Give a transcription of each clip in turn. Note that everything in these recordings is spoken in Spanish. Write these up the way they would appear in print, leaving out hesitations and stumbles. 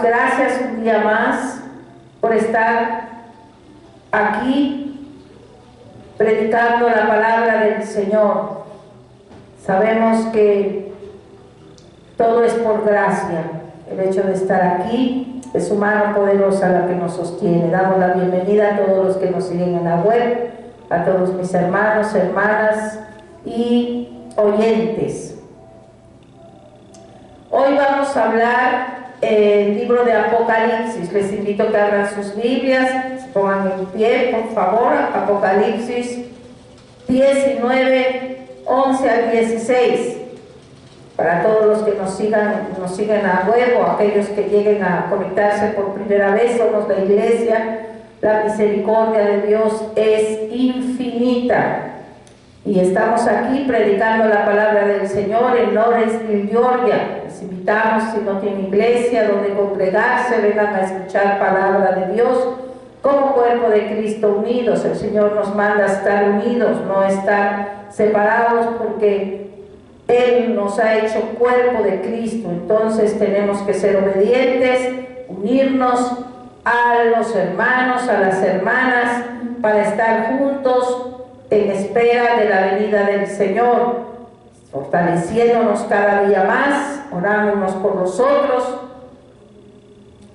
gracias un día más por estar aquí predicando la palabra del Señor. Sabemos que todo es por gracia. El hecho de estar aquí es su mano poderosa la que nos sostiene. Damos la bienvenida a todos los que nos siguen en la web, a todos mis hermanos, hermanas y oyentes. Hoy vamos a hablar el libro de Apocalipsis. Les invito a que abran sus Biblias, se pongan en pie, por favor. Apocalipsis 19, 11 al 16. Para todos los que nos siguen a web o aquellos que lleguen a conectarse por primera vez, somos la iglesia. La misericordia de Dios es infinita. Y estamos aquí predicando la palabra del Señor en Lawrenceville, Georgia. Les invitamos, si no tienen iglesia donde congregarse, vengan a escuchar palabra de Dios como cuerpo de Cristo unidos. El Señor nos manda a estar unidos, no estar separados, porque Él nos ha hecho cuerpo de Cristo. Entonces tenemos que ser obedientes, unirnos a los hermanos, a las hermanas, para estar juntos en espera de la venida del Señor, fortaleciéndonos cada día más, orándonos por los otros.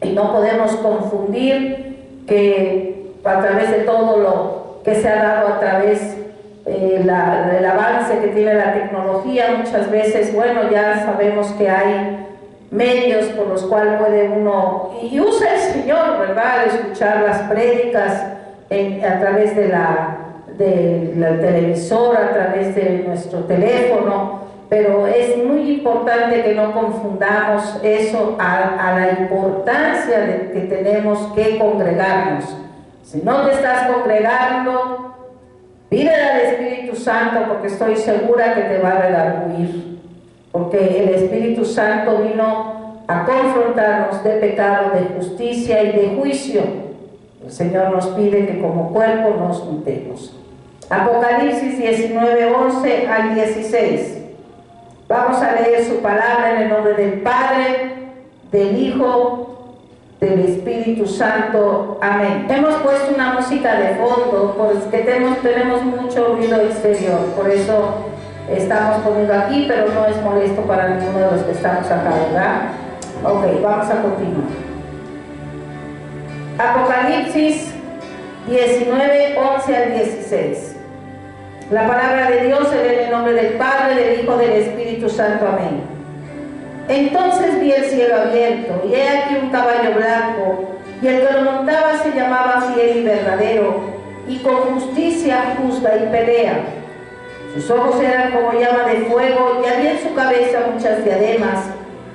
Y no podemos confundir que a través de todo lo que se ha dado a través del avance que tiene la tecnología, muchas veces, bueno, ya sabemos que hay medios por los cuales puede uno, y usa el Señor, ¿verdad?, escuchar las prédicas a través de la televisor, a través de nuestro teléfono, pero es muy importante que no confundamos eso a la importancia de que tenemos que congregarnos. Si no te estás congregando, pídele al Espíritu Santo, porque estoy segura que te va a redarguir, porque el Espíritu Santo vino a confrontarnos de pecado, de justicia y de juicio. El Señor nos pide que como cuerpo nos juntemos. Apocalipsis 19, 11 al 16. Vamos a leer su palabra en el nombre del Padre, del Hijo, del Espíritu Santo. Amén. Hemos puesto una música de fondo porque tenemos mucho ruido exterior, por eso estamos poniendo aquí, pero no es molesto para ninguno de los que estamos acá, ¿verdad? Ok, vamos a continuar. Apocalipsis 19, 11 al 16. La palabra de Dios se lee en el nombre del Padre, del Hijo, del Espíritu Santo. Amén. Entonces vi el cielo abierto, y he aquí un caballo blanco, y el que lo montaba se llamaba Fiel y Verdadero, y con justicia juzga y pelea. Sus ojos eran como llama de fuego, y había en su cabeza muchas diademas,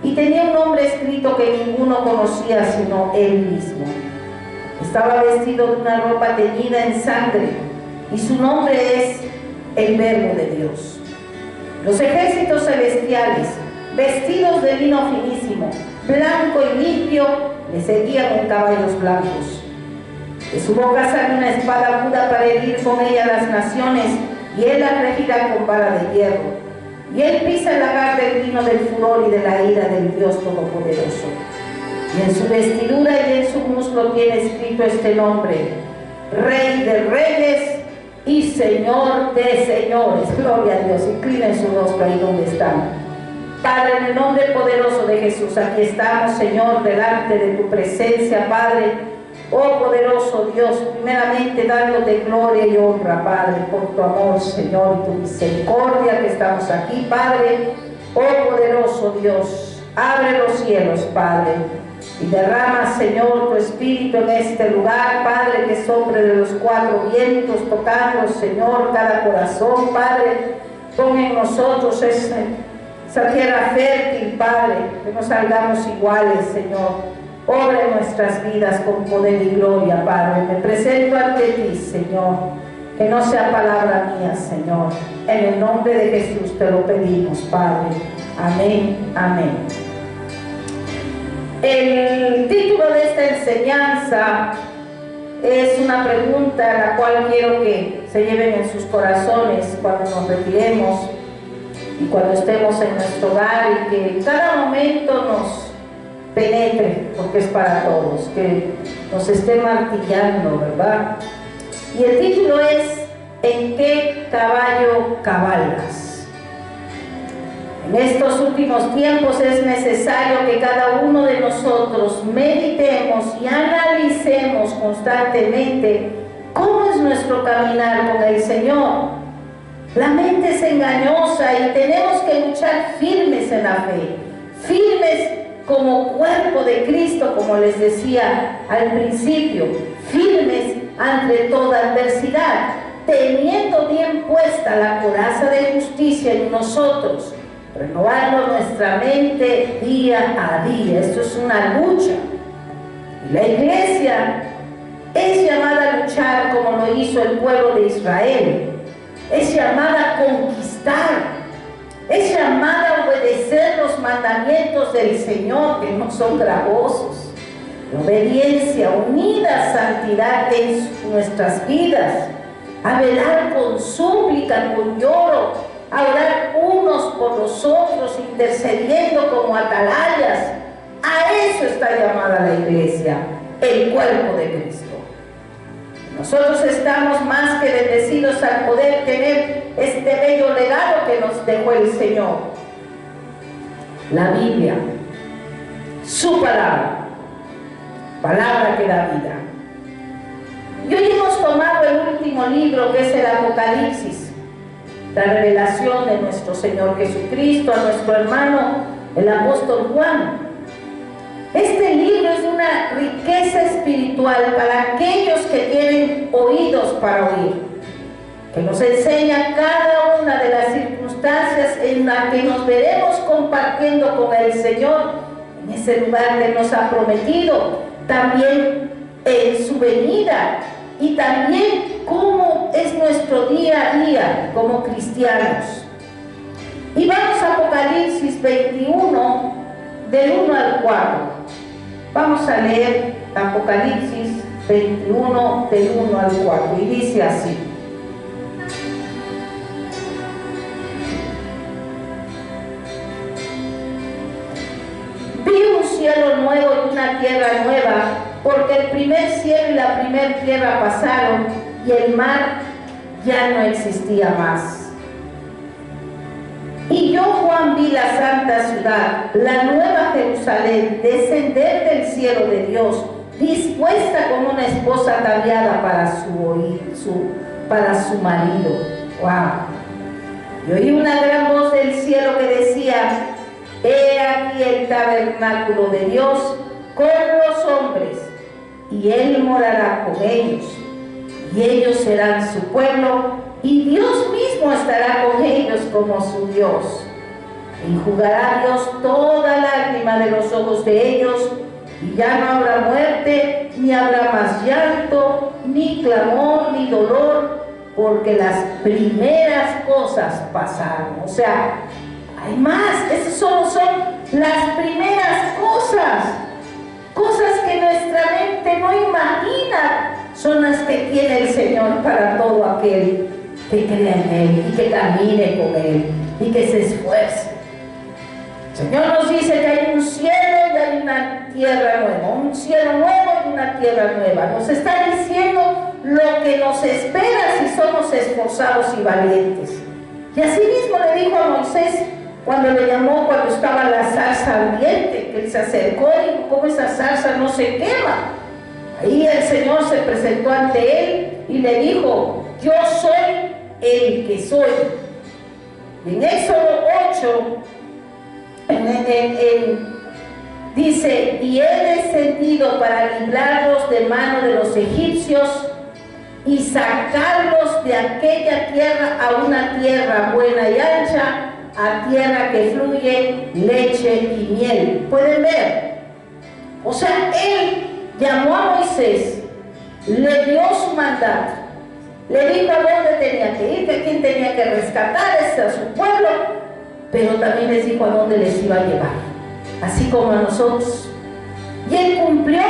y tenía un nombre escrito que ninguno conocía sino él mismo. Estaba vestido de una ropa teñida en sangre, y su nombre es el Verbo de Dios. Los ejércitos celestiales, vestidos de lino finísimo, blanco y limpio, le seguían en caballos blancos. De su boca sale una espada aguda para herir con ella las naciones, y él las regirá con vara de hierro. Y él pisa el lagar del vino del furor y de la ira del Dios Todopoderoso. Y en su vestidura y en su muslo tiene escrito este nombre: Rey de Reyes y Señor de Señores. Gloria a Dios. Inclinen su rostro ahí donde están. Padre, en el nombre poderoso de Jesús, aquí estamos, Señor, delante de tu presencia, Padre. Oh poderoso Dios, primeramente dándote gloria y honra, Padre, por tu amor, Señor, y tu misericordia, que estamos aquí, Padre. Oh poderoso Dios, abre los cielos, Padre, y derrama, Señor, tu Espíritu en este lugar, Padre, que sobre de los cuatro vientos, tocando, Señor, cada corazón, Padre. Pon en nosotros esa tierra fértil, Padre, que no salgamos iguales, Señor. Obra en nuestras vidas con poder y gloria, Padre. Me presento ante ti, Señor. Que no sea palabra mía, Señor. En el nombre de Jesús te lo pedimos, Padre. Amén, amén. El título de esta enseñanza es una pregunta la cual quiero que se lleven en sus corazones cuando nos retiremos y cuando estemos en nuestro hogar, y que en cada momento nos penetre, porque es para todos, que nos esté martillando, ¿verdad? Y el título es ¿En qué caballo cabalgas? En estos últimos tiempos es necesario que cada uno de nosotros meditemos y analicemos constantemente cómo es nuestro caminar con el Señor. La mente es engañosa y tenemos que luchar firmes en la fe, firmes como cuerpo de Cristo, como les decía al principio, firmes ante toda adversidad, teniendo bien puesta la coraza de justicia en nosotros, renovando nuestra mente día a día. Esto es una lucha. Y la iglesia es llamada a luchar como lo hizo el pueblo de Israel. Es llamada a conquistar. Es llamada a obedecer los mandamientos del Señor, que no son gravosos. La obediencia unida a santidad en nuestras vidas. A velar con súplica, con lloro, a orar unos por los otros, intercediendo como atalayas. A eso está llamada la iglesia, el cuerpo de Cristo. Nosotros estamos más que bendecidos al poder tener este bello legado que nos dejó el Señor. La Biblia, su palabra, palabra que da vida. Y hoy hemos tomado el último libro, que es el Apocalipsis, la revelación de nuestro Señor Jesucristo a nuestro hermano, el apóstol Juan. Este libro es una riqueza espiritual para aquellos que tienen oídos para oír, que nos enseña cada una de las circunstancias en las que nos veremos compartiendo con el Señor en ese lugar que nos ha prometido, también en su venida y también cómo es nuestro día a día como cristianos. Y vamos a Apocalipsis 21, del 1 al 4. Vamos a leer Apocalipsis 21, del 1 al 4, y dice así. Vi un cielo nuevo y una tierra nueva, porque el primer cielo y la primera tierra pasaron, y el mar ya no existía más. Y yo, Juan, vi la santa ciudad, la nueva Jerusalén, descender del cielo de Dios, dispuesta como una esposa ataviada para su marido. ¡Wow! Y oí una gran voz del cielo que decía: He aquí el tabernáculo de Dios con los hombres, y Él morará con ellos, y ellos serán su pueblo, y Dios mismo estará con ellos como su Dios. Enjugará Dios toda lágrima de los ojos de ellos, y ya no habrá muerte, ni habrá más llanto, ni clamor, ni dolor, porque las primeras cosas pasaron. O sea, hay más. Esas solo son las primeras cosas. Cosas que nuestra mente no imagina, son las que tiene el Señor para todo aquel que crea en Él y que camine con Él y que se esfuerce. El Señor nos dice que hay un cielo y hay una tierra nueva, un cielo nuevo y una tierra nueva. Nos está diciendo lo que nos espera si somos esforzados y valientes. Y así mismo le dijo a Moisés cuando le llamó, cuando estaba la zarza ardiente, que él se acercó y dijo: ¿cómo esa zarza no se quema? Ahí el Señor se presentó ante él y le dijo: yo soy el que soy. Y en Éxodo 8 dice: y he descendido para librarlos de mano de los egipcios y sacarlos de aquella tierra a una tierra buena y ancha, a tierra que fluye leche y miel. ¿Pueden ver? O sea, él llamó a Moisés, le dio su mandato, le dijo a dónde tenía que ir, que quién tenía que rescatar, a su pueblo, pero también les dijo a dónde les iba a llevar, así como a nosotros. Y él cumplió.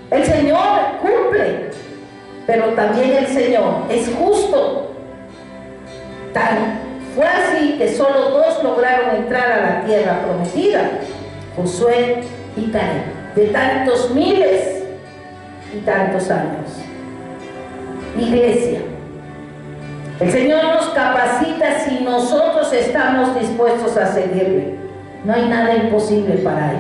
El Señor cumple, pero también el Señor es justo. Fue así que solo 2 lograron entrar a la tierra prometida: Josué y Caleb, de tantos miles y tantos años. Iglesia, el Señor nos capacita si nosotros estamos dispuestos a seguirle. No hay nada imposible para Él.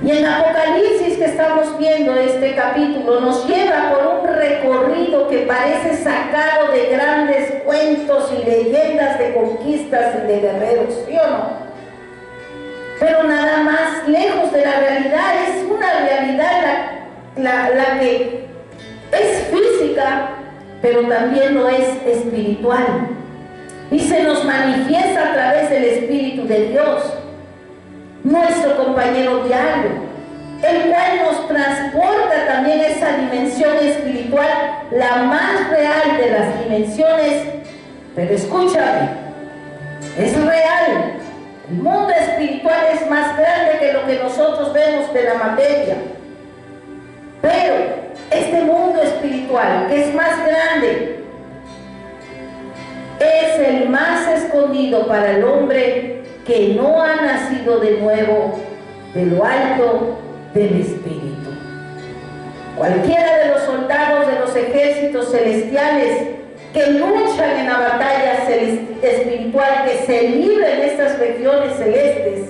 Y en Apocalipsis, que estamos viendo este capítulo, nos lleva por un recorrido que parece sacado de grandes cuentos y leyendas de conquistas y de guerreros, ¿sí o no? Pero nada más lejos de la realidad. Es una realidad la que es física, pero también lo es espiritual. Y se nos manifiesta a través del Espíritu de Dios, nuestro compañero diario, el cual nos transporta también esa dimensión espiritual, la más real de las dimensiones. Pero escúchame, es real. El mundo espiritual es más grande que lo que nosotros vemos de la materia. Pero este mundo espiritual, que es más grande, es el más escondido para el hombre que no ha nacido de nuevo de lo alto del Espíritu. Cualquiera de los soldados de los ejércitos celestiales que luchan en la batalla espiritual, que se libra en estas regiones celestes,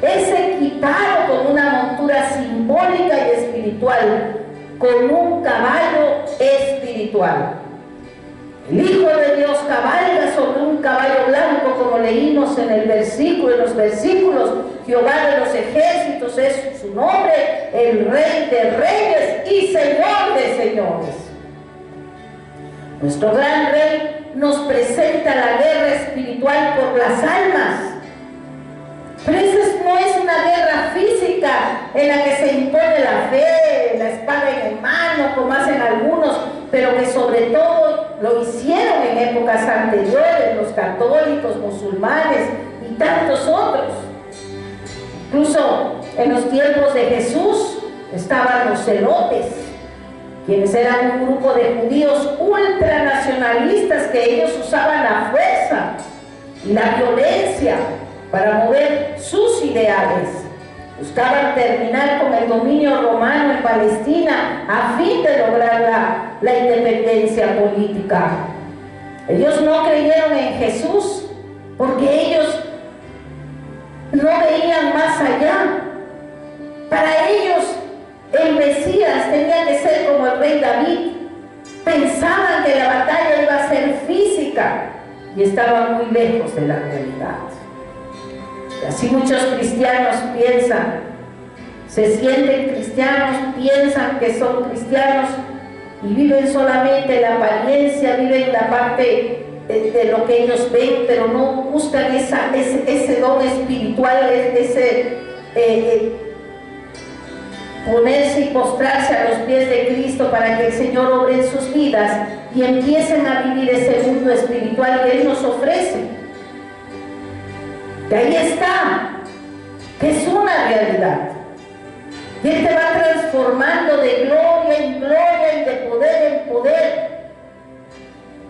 es equipado con una montura simbólica y espiritual, con un caballo espiritual. El Hijo de Dios cabalga sobre un caballo blanco, como leímos en el versículo, en los versículos. Jehová de los ejércitos es su nombre, el Rey de reyes y Señor de señores. Nuestro gran Rey nos presenta la guerra espiritual por las almas. Pero esa no es una guerra física en la que se impone la fe, la espada en el mano, como hacen algunos, pero que sobre todo lo hicieron en épocas anteriores los católicos, musulmanes y tantos otros. Incluso en los tiempos de Jesús estaban los celotes, quienes eran un grupo de judíos ultranacionalistas, que ellos usaban la fuerza y la violencia para mover sus ideales. Buscaban terminar con el dominio romano en Palestina a fin de lograr la independencia política. Ellos no creyeron en Jesús porque ellos no veían más allá. Para ellos el Mesías tenía que ser como el rey David. Pensaban que la batalla iba a ser física y estaban muy lejos de la realidad. Y así muchos cristianos piensan, se sienten cristianos, piensan que son cristianos y viven solamente la apariencia, viven la parte de lo que ellos ven, pero no buscan ese don espiritual, ponerse y postrarse a los pies de Cristo para que el Señor obre en sus vidas y empiecen a vivir ese mundo espiritual que Él nos ofrece. Que ahí está, que es una realidad. Y Él te va transformando de gloria en gloria y de poder en poder.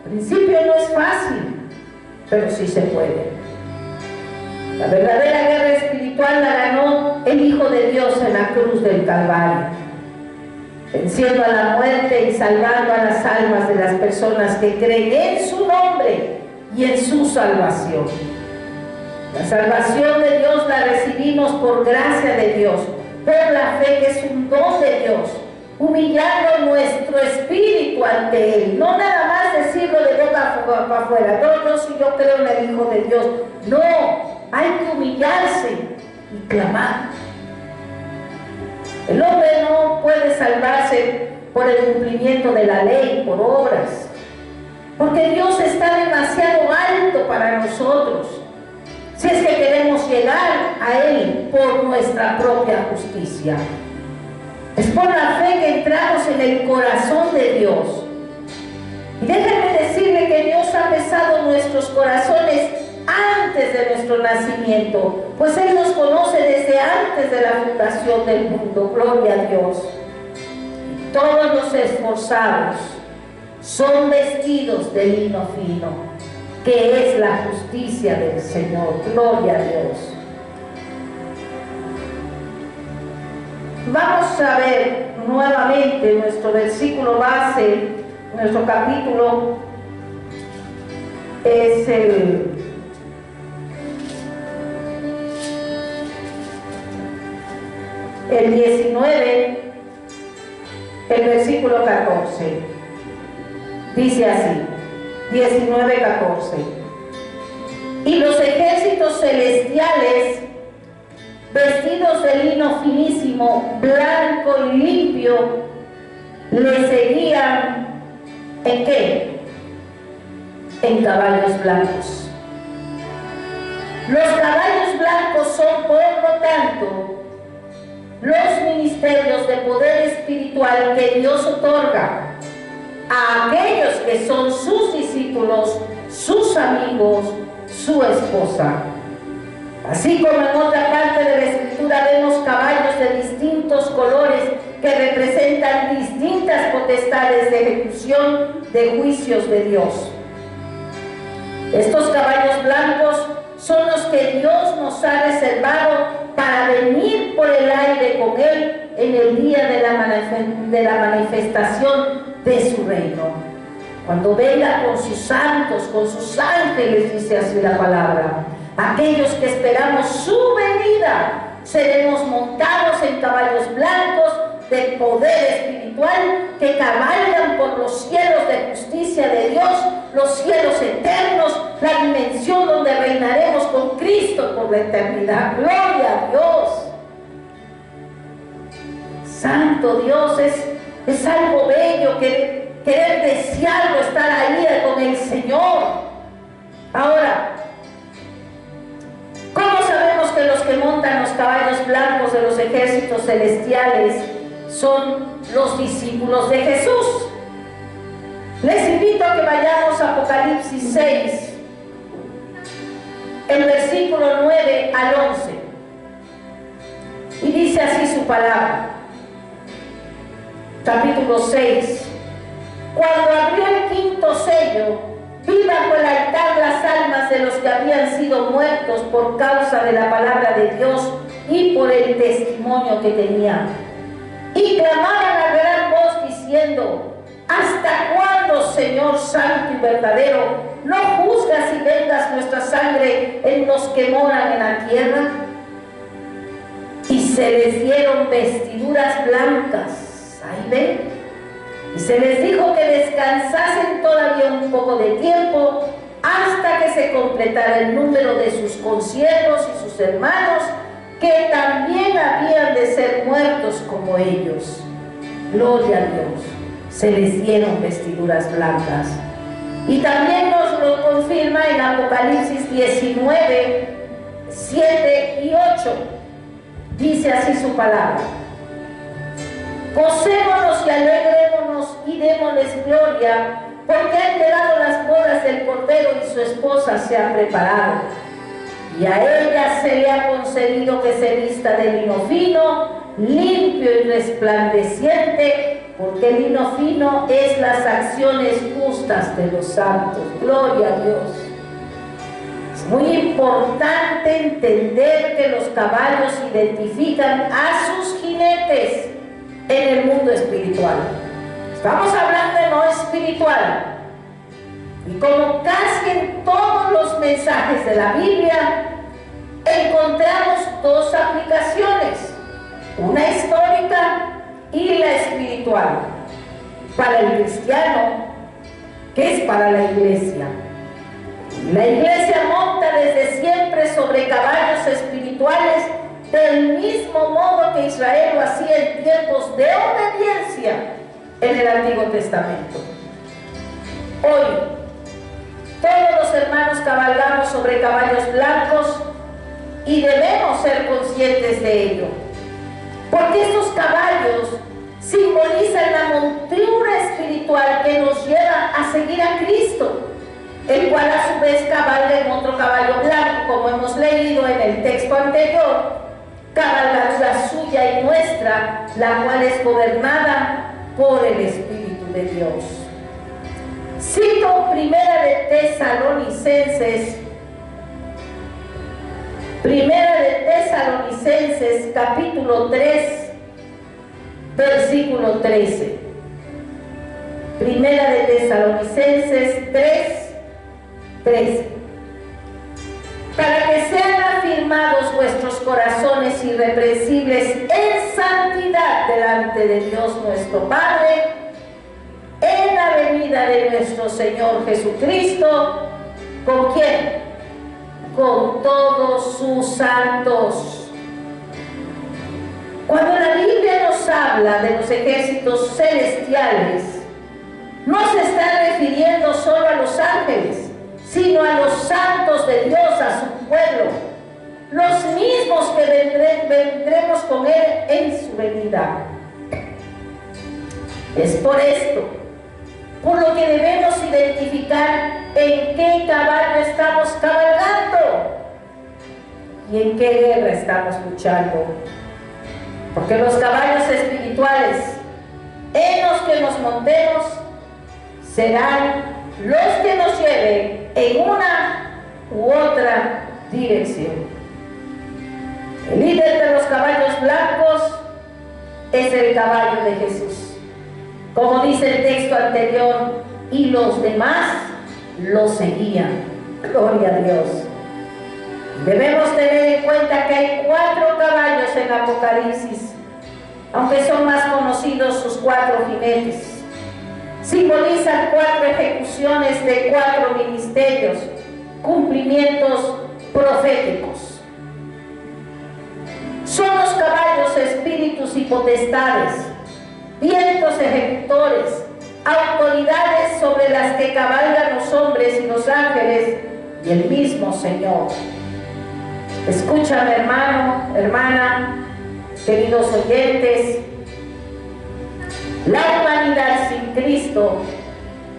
Al principio no es fácil, pero sí se puede. La verdadera guerra espiritual la ganó el Hijo de Dios en la cruz del Calvario, venciendo a la muerte y salvando a las almas de las personas que creen en su nombre y en su salvación. La salvación de Dios la recibimos por gracia de Dios, por la fe, que es un don de Dios, humillando nuestro espíritu ante Él. No nada más decirlo de boca para afuera, no, si yo creo en el Hijo de Dios. No, hay que humillarse y clamar. El hombre no puede salvarse por el cumplimiento de la ley, por obras, porque Dios está demasiado alto para nosotros. Si es que queremos llegar a Él por nuestra propia justicia, es por la fe que entramos en el corazón de Dios. Y déjenme decirle que Dios ha pesado nuestros corazones antes de nuestro nacimiento, pues Él nos conoce desde antes de la fundación del mundo. Gloria a Dios. Todos los esforzados son vestidos de lino fino, que es la justicia del Señor. Gloria a Dios. Vamos a ver nuevamente nuestro versículo base, nuestro capítulo es el 19, el versículo 14. Dice así, 19:14. Y los ejércitos celestiales, vestidos de lino finísimo, blanco y limpio, le seguían ¿en qué? En caballos blancos. Los caballos blancos son, por lo tanto, los ministerios de poder espiritual que Dios otorga a aquellos que son sus discípulos, sus amigos, su esposa. Así como en otra parte de la Escritura vemos caballos de distintos colores que representan distintas potestades de ejecución de juicios de Dios. Estos caballos blancos son los que Dios nos ha reservado para venir por el aire con Él en el día de la manifestación de su reino. Cuando venga con sus santos, con sus ángeles, dice así la palabra. Aquellos que esperamos su venida, seremos montados en caballos blancos de poder espiritual que cabalgan por los cielos de justicia de Dios, los cielos eternos, la dimensión donde reinaremos con Cristo por la eternidad. ¡Gloria a Dios! Santo Dios, es algo bello querer desearlo, estar ahí con el Señor. Ahora, ¿cómo sabemos que los que montan los caballos blancos de los ejércitos celestiales son los discípulos de Jesús? Les invito a que vayamos a Apocalipsis 6, el versículo 9 al 11. Y dice así su palabra. Capítulo 6. Cuando abrió el quinto sello, vi bajo el altar las almas de los que habían sido muertos por causa de la palabra de Dios y por el testimonio que tenían. Y clamaban a gran voz diciendo: ¿hasta cuándo, Señor santo y verdadero, no juzgas y vengas nuestra sangre en los que moran en la tierra? Y se les dieron vestiduras blancas. Ahí ven. Y se les dijo que descansasen todavía un poco de tiempo hasta que se completara el número de sus consiervos y sus hermanos, que también habían de ser muertos como ellos. Gloria a Dios. Se les dieron vestiduras blancas. Y también nos lo confirma en Apocalipsis 19, 7 y 8. Dice así su palabra: gocémonos y alegrémonos y démosles gloria, porque han llegado las bodas del Cordero y su esposa se ha preparado. Y a ella se le ha concedido que se vista de lino fino, limpio y resplandeciente, porque el lino fino es las acciones justas de los santos. Gloria a Dios. Es muy importante entender que los caballos identifican a sus jinetes en el mundo espiritual. Estamos hablando de no espiritual. Y como casi en todos los mensajes de la Biblia, encontramos dos aplicaciones: una histórica y la espiritual. Para el cristiano, que es para la iglesia. La iglesia monta desde siempre sobre caballos espirituales, del mismo modo que Israel lo hacía en tiempos de obediencia en el Antiguo Testamento. Hoy, todos los hermanos cabalgamos sobre caballos blancos y debemos ser conscientes de ello, porque estos caballos simbolizan la montura espiritual que nos lleva a seguir a Cristo, el cual a su vez cabalga en otro caballo blanco, como hemos leído en el texto anterior, cabalgadura suya y nuestra, la cual es gobernada por el Espíritu de Dios. Cito Primera de Tesalonicenses capítulo 3, versículo 13. Primera de Tesalonicenses 3:13. Para que sean afirmados vuestros corazones irreprensibles en santidad delante de Dios nuestro Padre, en la venida de nuestro Señor Jesucristo. ¿Con quién? Con todos sus santos. Cuando la Biblia nos habla de los ejércitos celestiales, no se está refiriendo solo a los ángeles, sino a los santos de Dios, a su pueblo, los mismos que vendremos con Él en su venida. Es por esto, por lo que debemos identificar en qué caballo estamos cabalgando y en qué guerra estamos luchando. Porque los caballos espirituales en los que nos montemos serán los que nos lleven en una u otra dirección. El líder de los caballos blancos es el caballo de Jesús, como dice el texto anterior, y los demás lo seguían. Gloria a Dios. Debemos tener en cuenta que hay 4 caballos en Apocalipsis, aunque son más conocidos sus 4 jinetes. Simbolizan 4 ejecuciones de 4 ministerios, cumplimientos proféticos. Son los caballos espíritus y potestades, vientos ejecutores, autoridades sobre las que cabalgan los hombres y los ángeles y el mismo Señor. Escúchame, hermano, hermana, queridos oyentes. La humanidad sin Cristo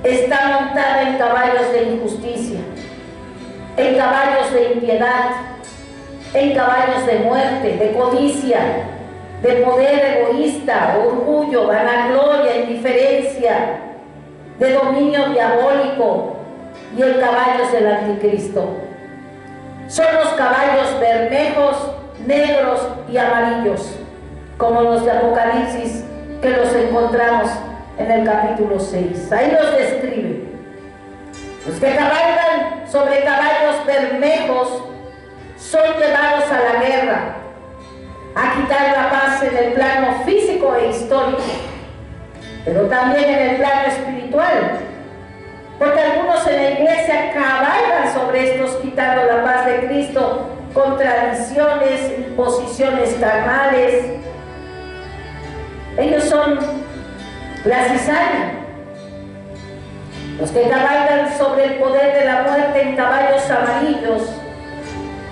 está montada en caballos de injusticia, en caballos de impiedad, en caballos de muerte, de codicia, de poder egoísta, orgullo, vanagloria, indiferencia, de dominio diabólico y en caballos del anticristo. Son los caballos bermejos, negros y amarillos, como los de Apocalipsis, que los encontramos en el capítulo 6. Ahí los describe. Los que cabalgan sobre caballos bermejos son llevados a la guerra, a quitar la paz en el plano físico e histórico, pero también en el plano espiritual, porque algunos en la iglesia cabalgan sobre estos quitando la paz de Cristo con tradiciones, imposiciones carnales. Ellos son la cizaña. Los que cabalgan sobre el poder de la muerte en caballos amarillos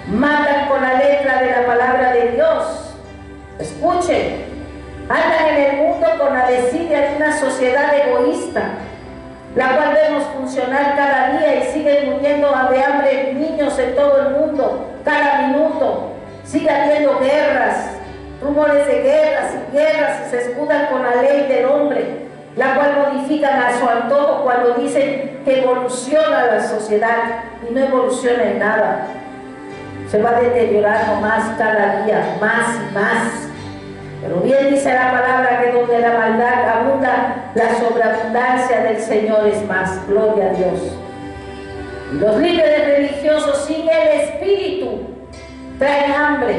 matan con la letra de la palabra de Dios. Escuchen, andan en el mundo con la desidia de una sociedad egoísta, la cual vemos funcionar cada día y siguen muriendo de hambre niños en todo el mundo, cada minuto. Sigue habiendo guerras, rumores de guerras y se escudan con la ley del hombre, la cual modifican a su antojo cuando dicen que evoluciona la sociedad y no evoluciona en nada. Se va deteriorando más cada día, más y más. Pero bien dice la palabra que donde la maldad abunda, la sobreabundancia del Señor es más. Gloria a Dios. Y los líderes religiosos sin el Espíritu traen hambre,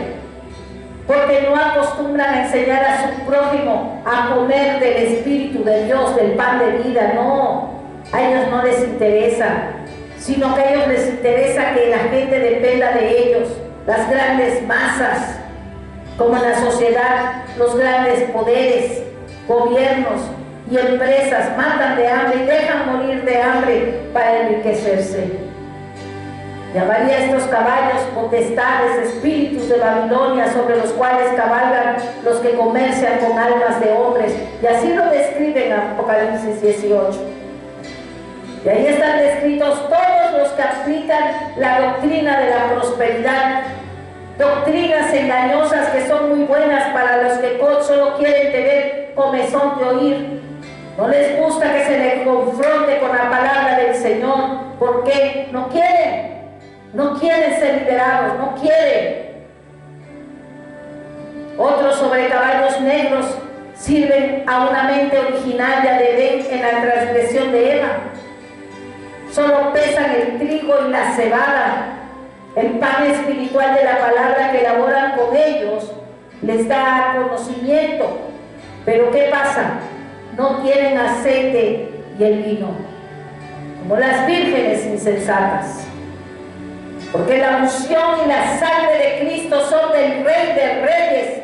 porque no acostumbran a enseñar a su prójimo a comer del Espíritu de Dios, del pan de vida. No, a ellos no les interesa, sino que a ellos les interesa que la gente dependa de ellos, las grandes masas, como en la sociedad, los grandes poderes, gobiernos y empresas matan de hambre y dejan morir de hambre para enriquecerse. Llamaría a estos caballos potestades, espíritus de Babilonia, sobre los cuales cabalgan los que comercian con almas de hombres, y así lo describen en Apocalipsis 18. Y ahí están descritos todos los que aplican la doctrina de la prosperidad, doctrinas engañosas que son muy buenas para los que solo quieren tener comezón de oír. No les gusta que se les confronte con la palabra del Señor, porque no quieren ser liberados, no quieren. Otros sobre caballos negros Sirven a una mente originaria de Edén en la transgresión de Eva. Solo pesan el trigo y la cebada. El pan espiritual de la palabra que elaboran con ellos les da conocimiento. Pero ¿qué pasa? No tienen aceite y el vino, como las vírgenes insensatas. Porque la unción y la sangre de Cristo son del Rey de Reyes.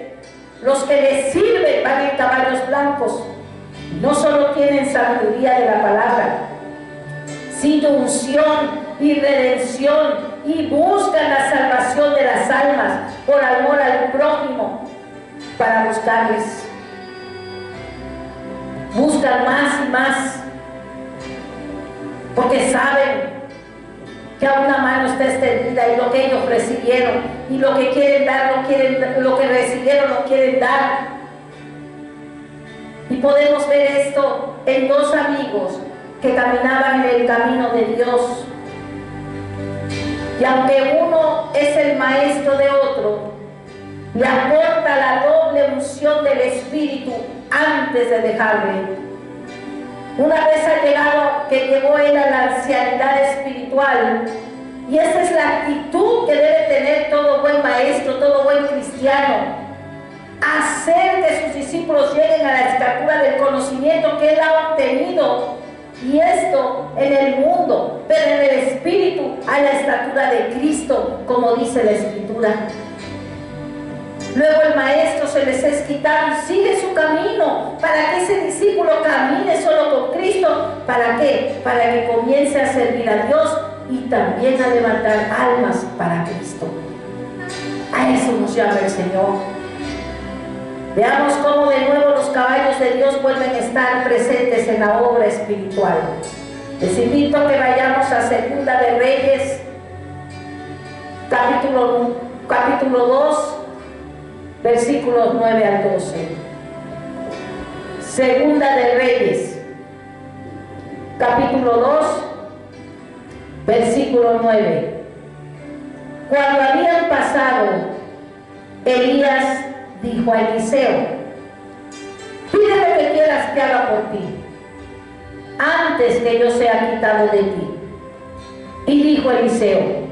Los que les sirven van en caballos blancos. No solo tienen sabiduría de la palabra, sino unción y redención, y buscan la salvación de las almas por amor al prójimo. Para buscarles, buscan más y más, porque saben que a una mano está extendida, y lo que ellos recibieron y lo que quieren dar, lo que recibieron lo quieren dar. Y podemos ver esto en dos amigos que caminaban en el camino de Dios, y aunque uno es el maestro de otro, le aporta la doble unción del Espíritu antes de dejarle. Una vez llegó él a la ancianidad espiritual, y esa es la actitud que debe tener todo buen maestro, todo buen cristiano: hacer que sus discípulos lleguen a la estatura del conocimiento que él ha obtenido, y esto en el mundo, pero en el Espíritu a la estatura de Cristo, como dice la Escritura. Luego el maestro se les es quitado y sigue su camino, para que ese discípulo camine solo con Cristo. ¿Para qué? Para que comience a servir a Dios y también a levantar almas para Cristo. A eso nos llama el Señor. Veamos cómo de nuevo los caballos de Dios vuelven a estar presentes en la obra espiritual. Les invito a que vayamos a Segunda de Reyes, capítulo 2, versículos 9 al 12. Segunda de Reyes, capítulo 2, versículo 9. Cuando habían pasado, Elías dijo a Eliseo: pide lo que quieras que haga por ti, antes que yo sea quitado de ti. Y dijo Eliseo: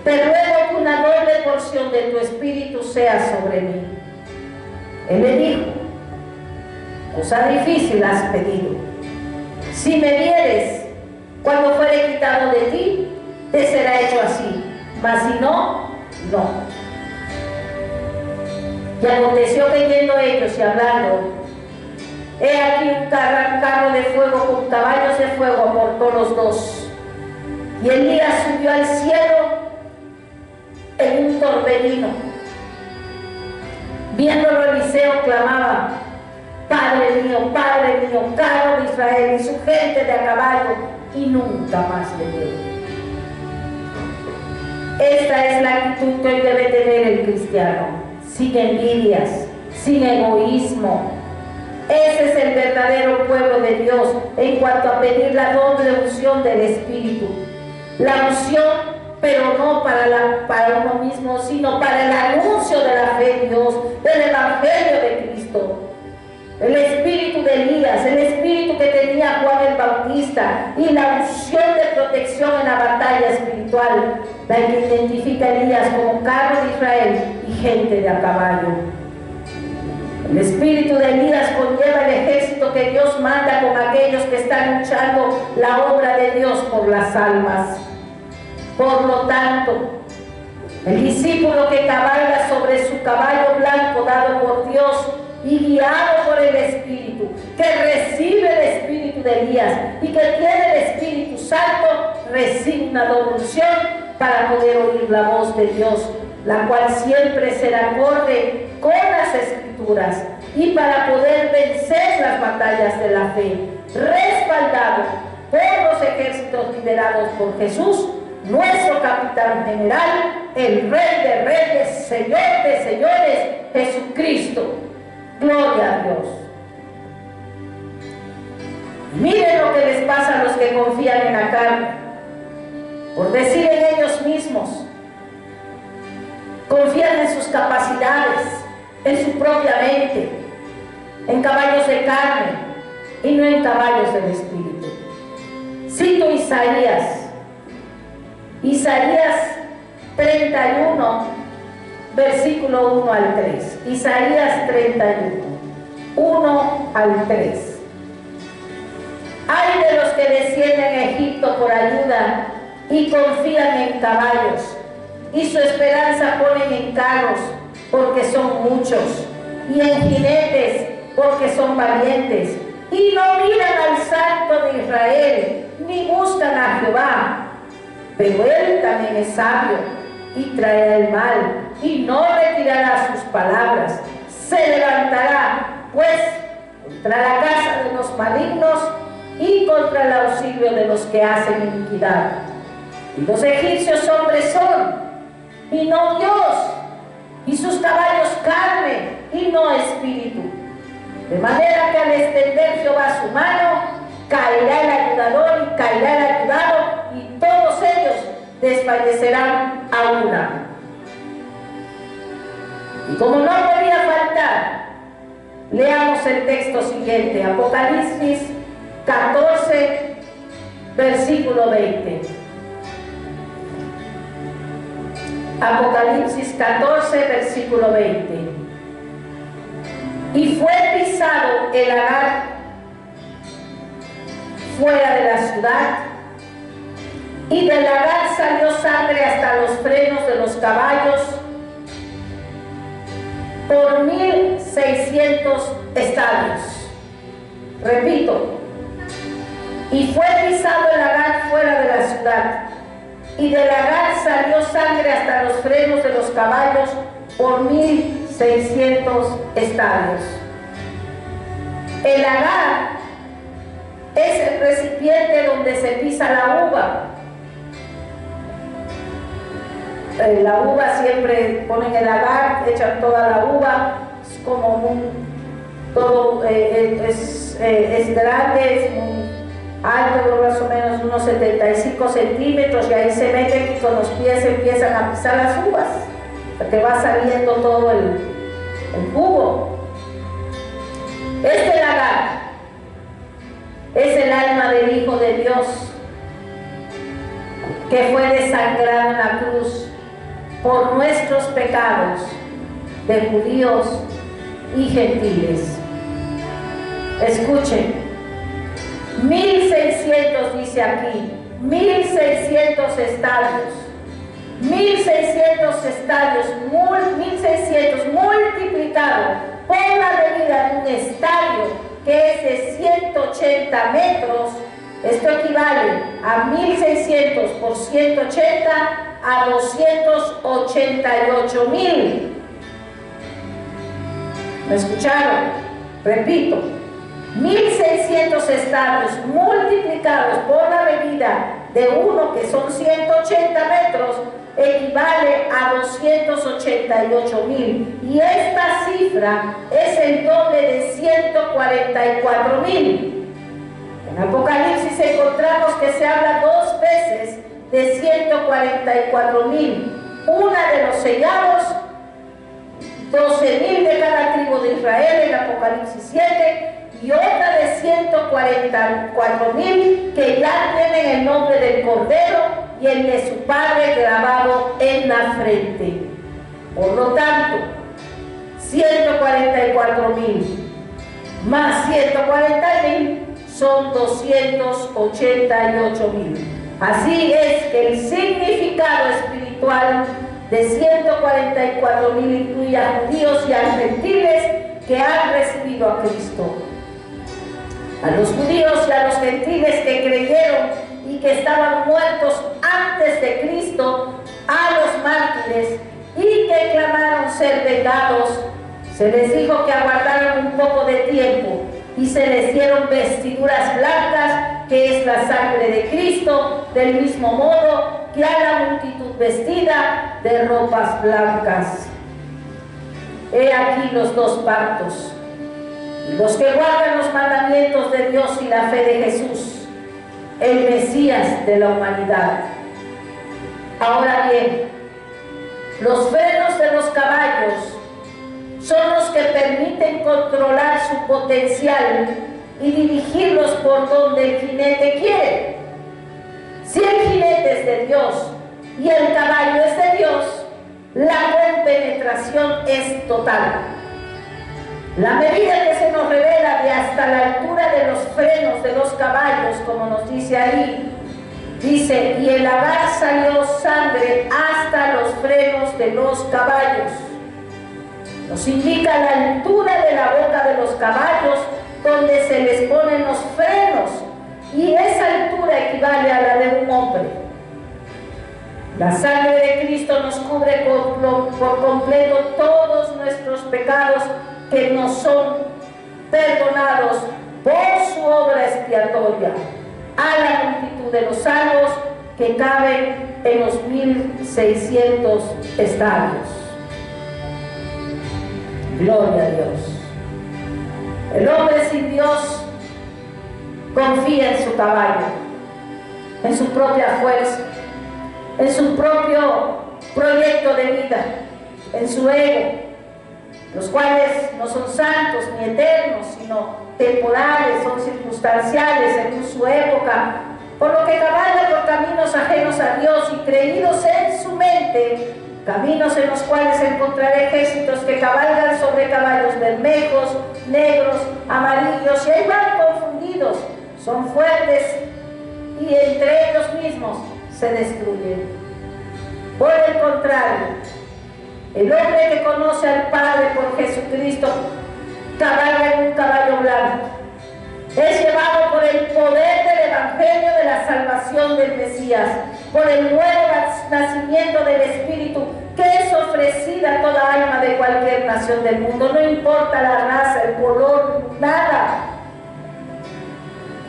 te ruego que una doble porción de tu espíritu sea sobre mí. Él le dijo: cosa difícil has pedido. Si me vieres cuando fuere quitado de ti, te será hecho así, mas si no, no. Y aconteció que yendo ellos y hablando, he aquí un carro de fuego con caballos de fuego aportó los dos. Y Elías subió al cielo en un torbellino. Viéndolo, Eliseo clamaba: Padre mío, carro de Israel y su gente de a caballo, y nunca más le vio. Esta es la actitud que hoy debe tener el cristiano: sin envidias, sin egoísmo. Ese es el verdadero pueblo de Dios en cuanto a pedir la doble unción del Espíritu. La unción, pero no para uno mismo, sino para el anuncio de la fe de Dios, del Evangelio de Cristo. El espíritu de Elías, el espíritu que tenía Juan el Bautista, y la unción de protección en la batalla espiritual, la que identifica a Elías como carro de Israel y gente de a caballo. El espíritu de Elías conlleva el ejército que Dios manda con aquellos que están luchando la obra de Dios por las almas. Por lo tanto, el discípulo que cabalga sobre su caballo blanco dado por Dios y guiado por el Espíritu, que recibe el Espíritu de Elías y que tiene el Espíritu Santo, recibe una doble unción para poder oír la voz de Dios, la cual siempre será acorde con las Escrituras, y para poder vencer las batallas de la fe, respaldado por los ejércitos liderados por Jesús, nuestro capitán general, el Rey de Reyes, Señor de Señores, Jesucristo. Gloria a Dios. Miren lo que les pasa a los que confían en la carne, por decir en ellos mismos. Confían en sus capacidades, en su propia mente. en caballos de carne y no en caballos del espíritu. Cito Isaías 31, versículo 1 al 3. Isaías 31, 1 al 3. Ay de los que descienden a Egipto por ayuda y confían en caballos, y su esperanza ponen en carros, porque son muchos, y en jinetes, porque son valientes, y no miran al Santo de Israel, ni buscan a Jehová. Pero él también es sabio, y traerá el mal, y no retirará sus palabras. Se levantará, pues, contra la casa de los malignos, y contra el auxilio de los que hacen iniquidad. Y los egipcios hombres son, y no Dios, y sus caballos carne, y no espíritu. De manera que al extender Jehová su mano, caerá el ayudador y caerá el ayudado, y todos ellos desfallecerán a una. Y como no podía faltar, leamos el texto siguiente, Apocalipsis 14, versículo 20. Apocalipsis 14, versículo 20. Y fue pisado el Agar fuera de la ciudad, y del Agar salió sangre hasta los frenos de los caballos por 1600 estadios. Repito, y fue pisado el Agar fuera de la ciudad, y del Agar salió sangre hasta los frenos de los caballos por 1600 estadios. El Agar es el recipiente donde se pisa la uva. La uva siempre ponen el agar, echan toda la uva, es como todo es grande, es muy alto, más o menos unos 75 centímetros, y ahí se meten y con los pies empiezan a pisar las uvas, porque va saliendo todo el jugo. Este lagar es el alma del Hijo de Dios, que fue desangrado en la cruz por nuestros pecados, de judíos y gentiles. Escuchen, 1600 dice aquí, 1600 estadios, 1600 estadios, 1600 multiplicado por la medida de un estadio que es de 180 metros. Esto equivale a 1600 por 180 a 288,000. ¿Me escucharon? Repito, 1600 estadios multiplicados por la medida de uno, que son 180 metros, equivale a 288,000. Y esta cifra es el doble de 144,000. En Apocalipsis encontramos que se habla 2 veces de 144,000. Una de los sellados, 12,000 de cada tribu de Israel en Apocalipsis 7, y otra de 144,000 que ya tienen el nombre del Cordero y el de su Padre grabado en la frente. Por lo tanto, 144,000 más 140,000 son 288,000. Así es que el significado espiritual de 144,000 incluye a judíos y a gentiles que han recibido a Cristo. A los judíos y a los gentiles que creyeron y que estaban muertos antes de Cristo, a los mártires y que clamaron ser vengados, se les dijo que aguardaran un poco de tiempo, y se les dieron vestiduras blancas, que es la sangre de Cristo, del mismo modo que a la multitud vestida de ropas blancas. He aquí los 2 pactos: los que guardan los mandamientos de Dios y la fe de Jesús, el Mesías de la humanidad. Ahora bien, los frenos de los caballos son los que permiten controlar su potencial y dirigirlos por donde el jinete quiere. Si el jinete es de Dios y el caballo es de Dios, la compenetración es total. La medida que se nos revela de hasta la altura de los frenos de los caballos, como nos dice ahí, dice, y el lagar salió sangre hasta los frenos de los caballos. Nos indica la altura de la boca de los caballos donde se les ponen los frenos, y esa altura equivale a la de un hombre. La sangre de Cristo nos cubre por completo todos nuestros pecados que nos son perdonados por su obra expiatoria, a la multitud de los salvos que caben en los 1600 estadios. Gloria a Dios. El hombre sin Dios confía en su caballo, en su propia fuerza, en su propio proyecto de vida, en su ego, los cuales no son santos ni eternos, sino temporales, son circunstanciales según su época, por lo que cabalgan por caminos ajenos a Dios y creídos en su mente, caminos en los cuales encontraré ejércitos que cabalgan sobre caballos bermejos, negros, amarillos, y ahí van confundidos, son fuertes y entre ellos mismos se destruyen. Por el contrario, el hombre que conoce al Padre por Jesucristo cabalga en un caballo blanco. Es llevado por el poder del Evangelio de la salvación del Mesías, por el nuevo nacimiento del Espíritu, que es ofrecida a toda alma de cualquier nación del mundo, no importa la raza, el color, nada.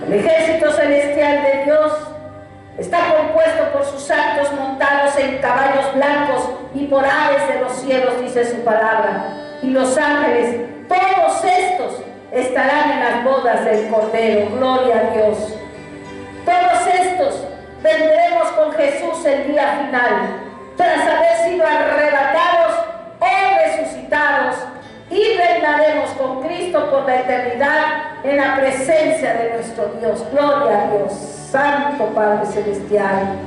El ejército celestial de Dios está compuesto por sus santos montados en caballos blancos y por aves de los cielos, dice su palabra. Y los ángeles, todos estos, estarán en las bodas del Cordero. Gloria a Dios. Todos estos vendremos con Jesús el día final, tras haber sido arrebatados o resucitados, y reinaremos con Cristo por la eternidad en la presencia de nuestro Dios. Gloria a Dios, Santo Padre Celestial.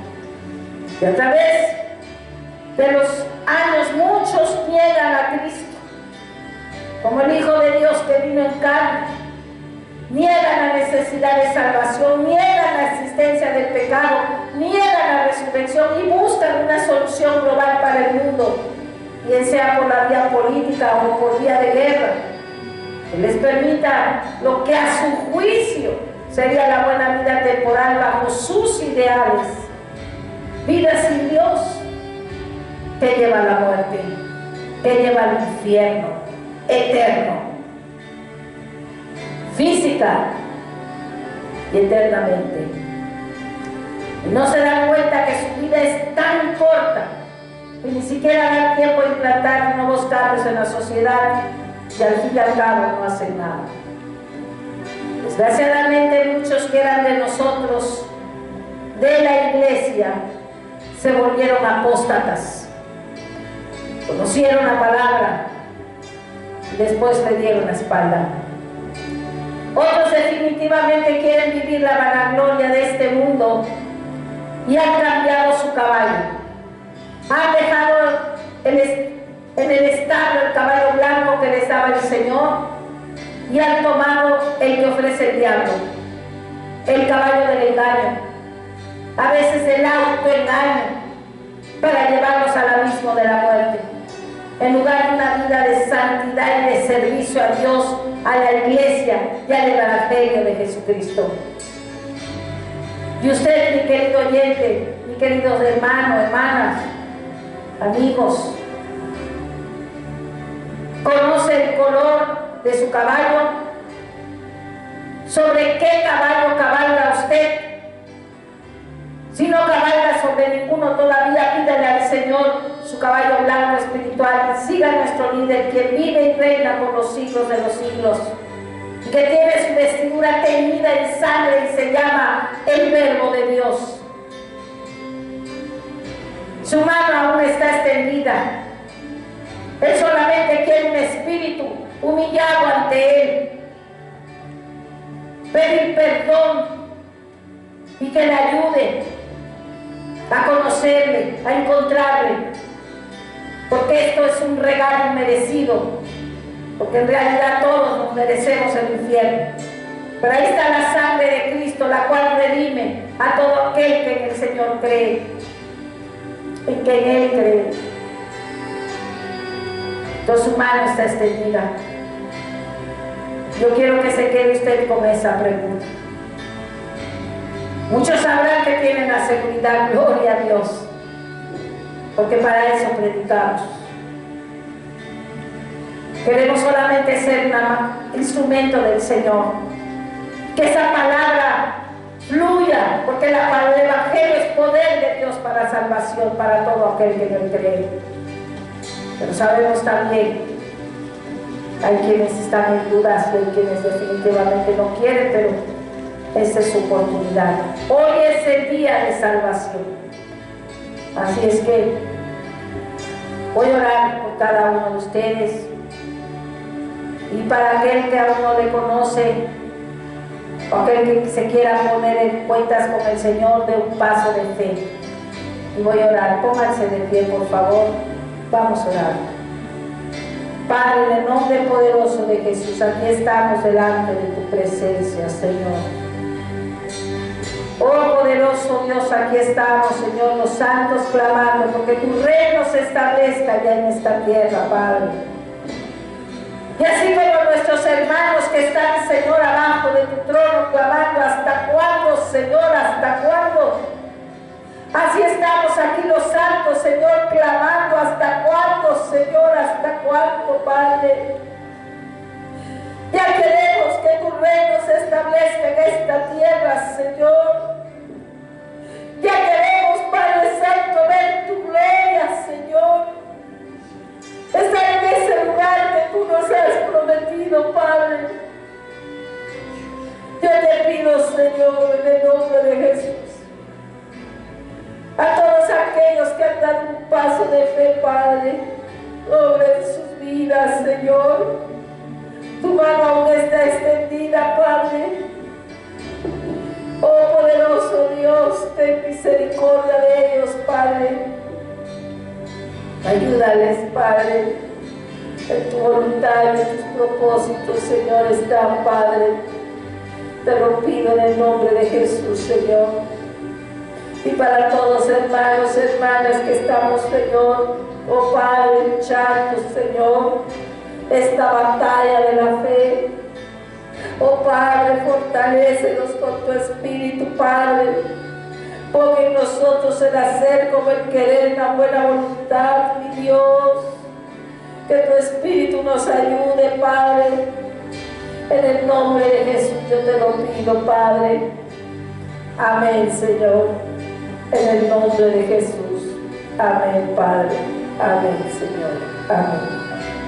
Y a través de los años muchos niegan a Cristo como el Hijo de Dios que vino en carne, niegan la necesidad de salvación, niegan la existencia del pecado, niegan la resurrección y buscan una solución global para el mundo, bien sea por la vía política o por vía de guerra, que les permita lo que a su juicio sería la buena vida temporal bajo sus ideales. Vida sin Dios que lleva a la muerte, que lleva al infierno eterno, física y eternamente. Y no se dan cuenta que su vida es tan corta que ni siquiera dan tiempo a implantar nuevos cambios en la sociedad y al fin y al cabo no hacen nada. Desgraciadamente muchos que eran de nosotros, de la iglesia, se volvieron apóstatas, conocieron la palabra y después le dieron la espalda. Otros definitivamente quieren vivir la vanagloria de este mundo y han cambiado su caballo. Han dejado en el establo el caballo blanco que les daba el Señor y han tomado el que ofrece el diablo, el caballo del engaño, a veces el autoengaño, para llevarlos al abismo de la muerte, en lugar de una vida de santidad y de servicio a Dios, a la iglesia y al Evangelio de Jesucristo. Y usted, mi querido oyente, mi queridos hermanos, hermanas, amigos, ¿conoce el color de su caballo? ¿Sobre qué caballo cabalga usted? Si no cabalga sobre ninguno todavía, pídale al Señor su caballo blanco espiritual. Siga a nuestro líder, quien vive y reina por los siglos de los siglos, y que tiene su vestidura teñida en sangre y se llama el Verbo de Dios. Su mano aún está extendida Él solamente quiere un espíritu humillado ante Él. Pedir perdón y que le ayude a conocerle, a encontrarle. Porque esto es un regalo inmerecido. Porque en realidad todos nos merecemos el infierno. Pero ahí está la sangre de Cristo, la cual redime a todo aquel que en el Señor cree. En que en Él cree. Entonces su mano está extendida. Yo quiero que se quede usted con esa pregunta. Muchos sabrán que tienen la seguridad, gloria a Dios, porque para eso predicamos. Queremos solamente ser un instrumento del Señor. Que esa palabra fluya, porque el Evangelio es poder de Dios para salvación, para todo aquel que no cree. Pero sabemos también, hay quienes están en dudas, hay quienes definitivamente no quieren, pero esta es su oportunidad. Hoy es el día de salvación. Así es que voy a orar por cada uno de ustedes. Y para aquel que aún no le conoce, o aquel que se quiera poner en cuentas con el Señor, de un paso de fe. Y voy a orar. Pónganse de pie, por favor. Vamos a orar. Padre, en el nombre poderoso de Jesús, aquí estamos delante de tu presencia, Señor. Oh poderoso Dios, aquí estamos, Señor, los santos clamando, porque tu reino se establezca ya en esta tierra, Padre. Y así como nuestros hermanos que están, Señor, abajo de tu trono, clamando, ¿hasta cuándo, Señor? ¿Hasta cuándo? Así estamos aquí los santos, Señor, clamando, ¿hasta cuándo, Señor? ¿Hasta cuándo, Padre? Ya queremos que tu reino se establezca en esta tierra, Señor. Ya queremos, Padre Santo, ver tu gloria, Señor. Estar en ese lugar que tú nos has prometido, Padre. Yo te pido, Señor, en el nombre de Jesús, a todos aquellos que han dado un paso de fe, Padre, sobre sus vidas, Señor. Tu mano aún está extendida, Padre. Oh poderoso Dios, ten misericordia de ellos, Padre. Ayúdales, Padre. En tu voluntad y en tus propósitos, Señor, están, Padre. Te lo pido en el nombre de Jesús, Señor. Y para todos, hermanos, hermanas que estamos, Señor, oh Padre, luchando, Señor, esta batalla de la fe. Oh Padre, fortalécenos con tu espíritu, Padre. Pon en nosotros el hacer como el querer, la buena voluntad, mi Dios. Que tu espíritu nos ayude, Padre. En el nombre de Jesús yo te lo pido, Padre. Amén, Señor. En el nombre de Jesús. Amén, Padre. Amén, Señor. Amén.